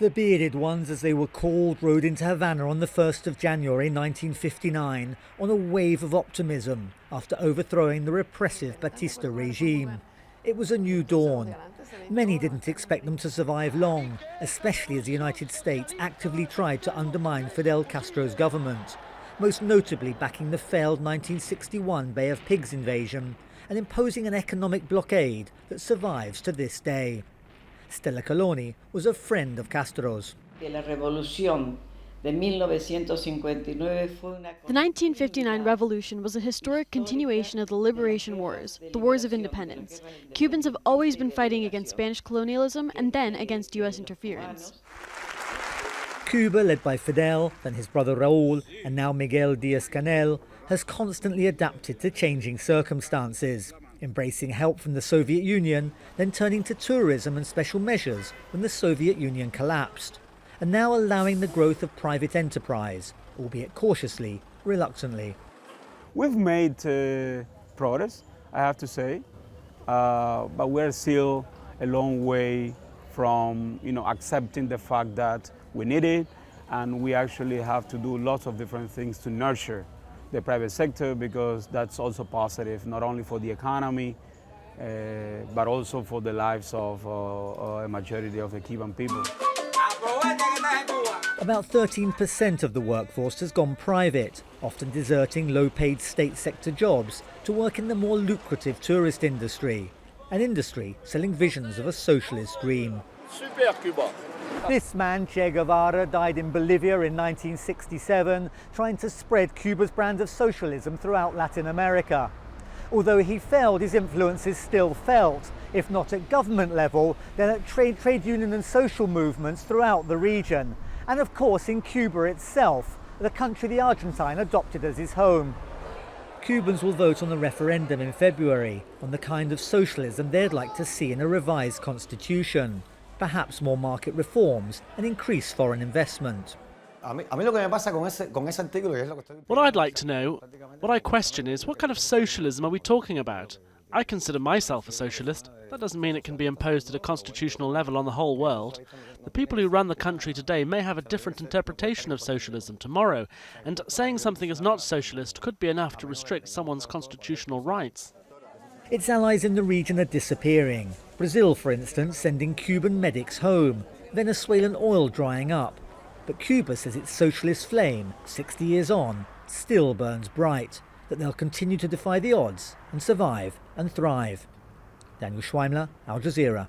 The bearded ones, as they were called, rode into Havana on the 1st of January 1959 on a wave of optimism after overthrowing the repressive Batista regime. It was a new dawn. Many didn't expect them to survive long, especially as the United States actively tried to undermine Fidel Castro's government, most notably backing the failed 1961 Bay of Pigs invasion and imposing an economic blockade that survives to this day. STELLA CALLONI was a friend of Castro's. The 1959 revolution was a historic continuation of the liberation wars, the wars of independence. Cubans have always been fighting against Spanish colonialism and then against U.S. interference. Cuba, led by Fidel, then his brother Raúl, and now Miguel Díaz-Canel, has constantly adapted to changing circumstances, embracing help from the Soviet Union, then turning to tourism and special measures when the Soviet Union collapsed, and now allowing the growth of private enterprise, albeit cautiously, reluctantly. We've made progress, I have to say, but we're still a long way from accepting the fact that we need it, and we actually have to do lots of different things to nurture the private sector, because that's also positive, not only for the economy, but also for the lives of a majority of the Cuban people. About 13% of the workforce has gone private, often deserting low-paid state sector jobs to work in the more lucrative tourist industry, an industry selling visions of a socialist dream. Super Cuba. This man, Che Guevara, died in Bolivia in 1967, trying to spread Cuba's brand of socialism throughout Latin America. Although he failed, his influence is still felt, if not at government level, then at trade union and social movements throughout the region. And of course in Cuba itself, the country the Argentine adopted as his home. Cubans will vote on the referendum in February on the kind of socialism they'd like to see in a revised constitution. Perhaps more market reforms and increased foreign investment. What I'd like to know, what I question is, what kind of socialism are we talking about? I consider myself a socialist. That doesn't mean it can be imposed at a constitutional level on the whole world. The people who run the country today may have a different interpretation of socialism tomorrow, and saying something is not socialist could be enough to restrict someone's constitutional rights. Its allies in the region are disappearing. Brazil, for instance, sending Cuban medics home, Venezuelan oil drying up. But Cuba says its socialist flame, 60 years on, still burns bright, that they'll continue to defy the odds and survive and thrive. Daniel Schweimler, Al Jazeera.